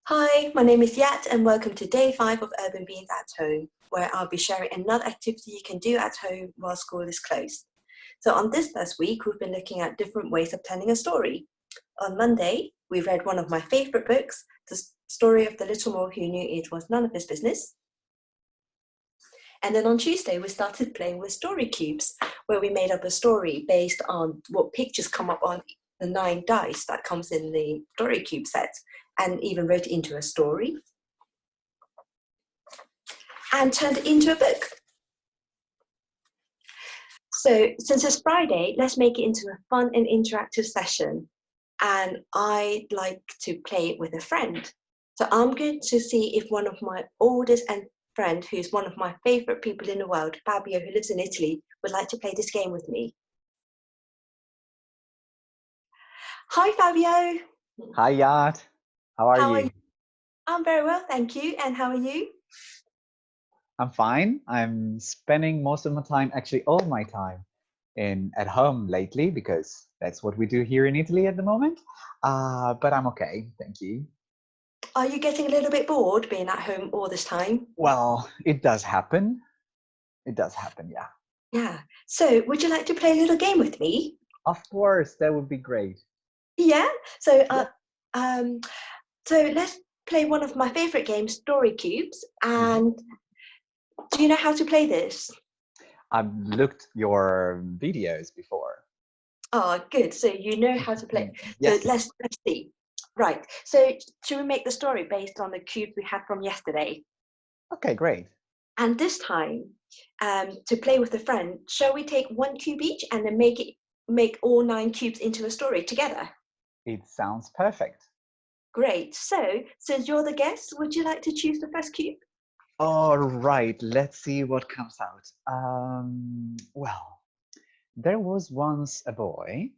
Hi, my name is Yat and welcome to day 5 of Urban Beans at Home, where I'll be sharing another activity you can do at home while school is closed. So on this first week, we've been looking at different ways of telling a story. On Monday, we read one of my favourite books, The Story of the Little Mole Who Knew It Was None of His Business. And then on Tuesday, we started playing with story cubes, where we made up a story based on what pictures come up on the 9 dice that comes in the story cube set, and even wrote it into a story and turned it into a book. So since it's Friday, let's make it into a fun and interactive session. And I'd like to play it with a friend. So I'm going to see if one of my oldest friend, who's one of my favorite people in the world, Fabio, who lives in Italy, would like to play this game with me. Hi, Fabio. Hi, Yat. How are you? I'm very well, thank you. And how are you? I'm fine. I'm spending most of my time, actually all my time, at home lately because that's what we do here in Italy at the moment. But I'm okay, thank you. Are you getting a little bit bored being at home all this time? Well, it does happen. It does happen, yeah. Yeah. So would you like to play a little game with me? Of course, that would be great. Yeah. So Yeah. so let's play one of my favorite games, Story Cubes. And do you know how to play this? I've looked your videos before. Oh, good. So you know how to play. So Yes. let's see. Right. So should we make the story based on the cubes we had from yesterday? Okay, great. And this time, to play with a friend, shall we take 1 cube each and then make all 9 cubes into a story together? It sounds perfect. Great. So since you're the guest, would you like to choose the first cube? All right, let's see what comes out. Well, there was once a boy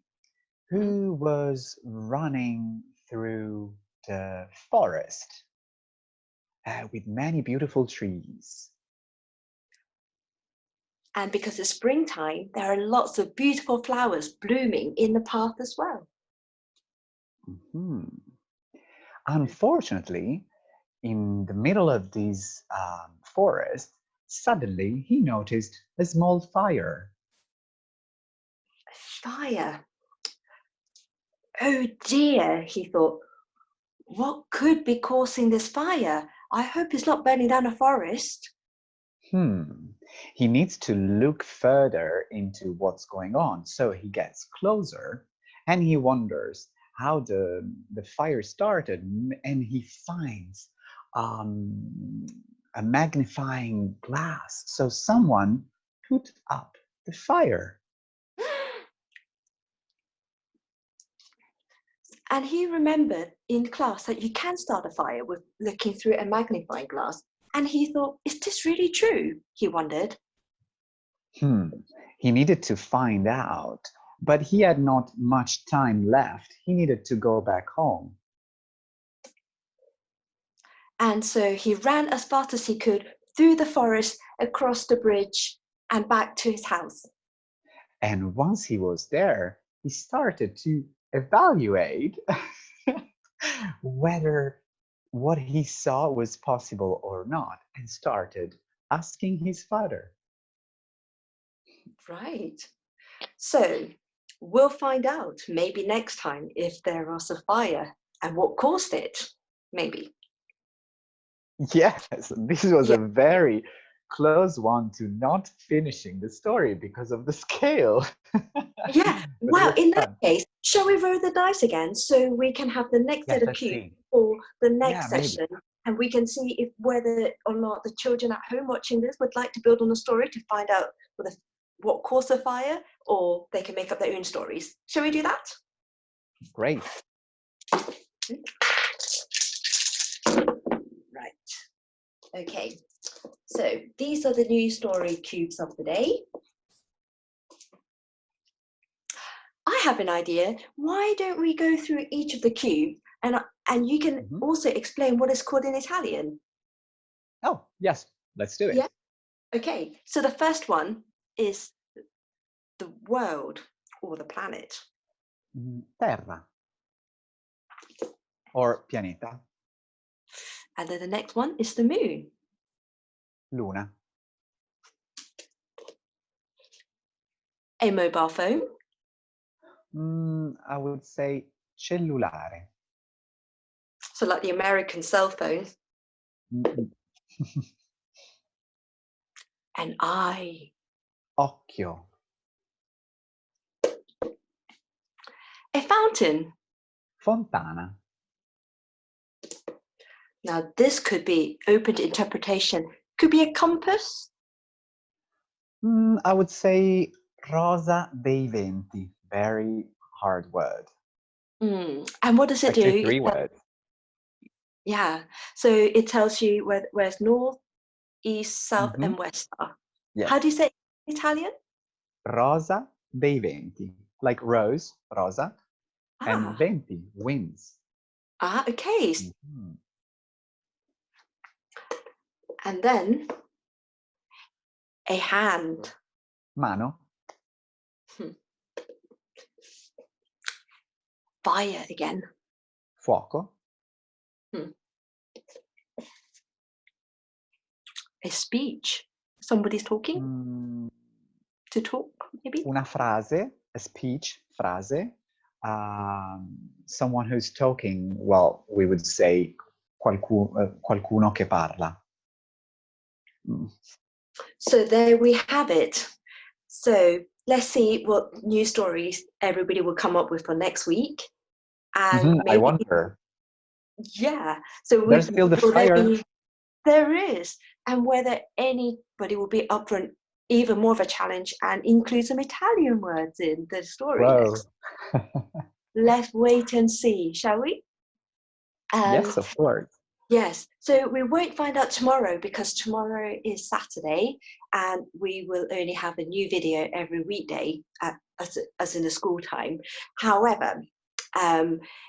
who was running through the forest with many beautiful trees. And because it's springtime, there are lots of beautiful flowers blooming in the path as well. Mhm. Unfortunately, in the middle of this forest, suddenly he noticed a small fire. Fire. Oh dear, he thought. What could be causing this fire? I hope it's not burning down a forest. He needs to look further into what's going on. So he gets closer and he wonders how the fire started. And he finds a magnifying glass. So someone put up the fire. And he remembered in class that you can start a fire with looking through a magnifying glass. And he thought, is this really true? He wondered. He needed to find out, but he had not much time left. He needed to go back home. And so he ran as fast as he could through the forest, across the bridge, and back to his house. And once he was there, he started to evaluate whether what he saw was possible or not, and started asking his father. Right. So we'll find out maybe next time if there was a fire and what caused it, maybe. Yes, this was Yeah. a very close one to not finishing the story because of the scale. Yeah. But it Well, was in that fun. case, shall we roll the dice again so we can have the next Yes, set of let's cubes see. for the Yeah, next maybe. session, and we can see if whether or not the children at home watching this would like to build on the story to find out what caused the fire, or they can make up their own stories. Shall we do that? Great. Right. Okay. So these are the new story cubes of the day. I have an idea. Why don't we go through each of the cubes and you can also explain what it's called in Italian? Oh, yes, let's do Yeah. it. Okay. So the first one is the world or the planet. Terra or pianeta. And then the next one is the moon. Luna. A mobile phone. I would say cellulare. So like the American cell phone. Mm-mm. An eye. Occhio. A fountain. Fontana. Now this could be open to interpretation. Could be a compass. I would say rosa dei venti. Very hard word. And what does it Actually, do? 3 words. Yeah. So it tells you where's north, east, south, Mhm. and west are. Yes. How do you say it in Italian? Rosa dei venti. Like rose, rosa, and Ah, venti, winds. okay. Mhm. And then a hand. Mano. Hmm. Fire again. Fuoco. Hmm. A speech. Somebody's talking Mm, to talk, maybe. Una frase, a speech, frase. Someone who's talking, well, we would say qualcuno che parla. So there we have it. So let's see what new stories everybody will come up with for next week. And I maybe, wonder. yeah. So There's still the fire. there is. And whether anybody will be up for even more of a challenge and include some Italian words in the story Whoa. next. Let's wait and see, shall we? Yes, of course. Yes, so we won't find out tomorrow because tomorrow is Saturday and we will only have a new video every weekday as in the school time. However,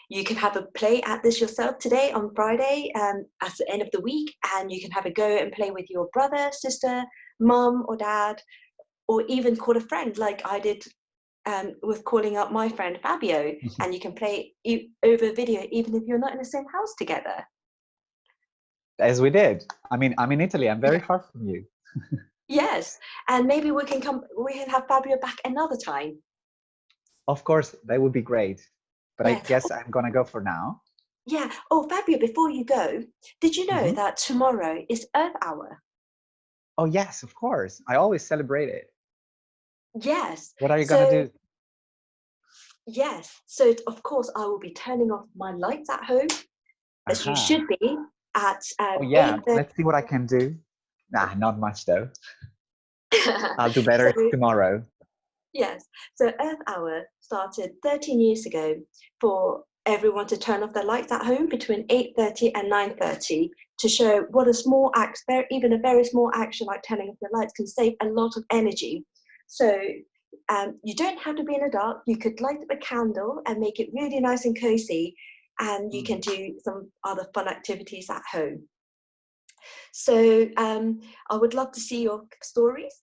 you can have a play at this yourself today on Friday at the end of the week, and you can have a go and play with your brother, sister, mum or dad, or even call a friend like I did with calling up my friend Fabio, and you can play over video even if you're not in the same house together. As we did. I mean, I'm in Italy. I'm very far from you. Yes, and maybe we can have Fabio back another time. Of course, that would be great. But I Yeah. guess I'm gonna go for now. Yeah. Oh, Fabio, before you go, did you know that tomorrow is Earth Hour? Oh yes, of course. I always celebrate it. Yes. What are you gonna So do? yes. So of course I will be turning off my lights at home, as you Aha. should be at Oh yeah, 8:30. let's see what I can do. Nah, not much though. I'll do better So tomorrow. yes, so Earth Hour started 13 years ago for everyone to turn off their lights at home between 8:30 and 9:30 to show what a small act, even a very small action like turning off your lights can save a lot of energy. So you don't have to be in the dark. You could light up a candle and make it really nice and cozy, and you can do some other fun activities at home. So I would love to see your stories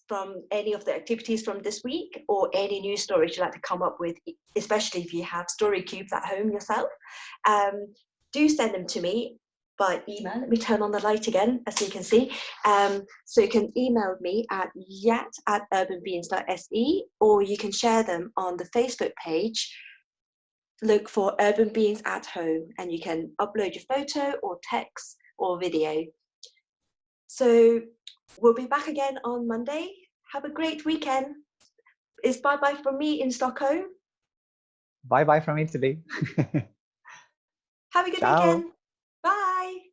from any of the activities from this week, or any new stories you'd like to come up with, especially if you have story cubes at home yourself. Do send them to me by email. Let me turn on the light again, as you can see. So you can email me at yat@urbanbeings.se, or you can share them on the Facebook page. Look for Urban Beings at Home, and you can upload your photo or text or video. So we'll be back again on Monday. Have a great weekend. It's bye-bye from me in Stockholm. Bye bye from Italy. Have a good Ciao. weekend. Bye.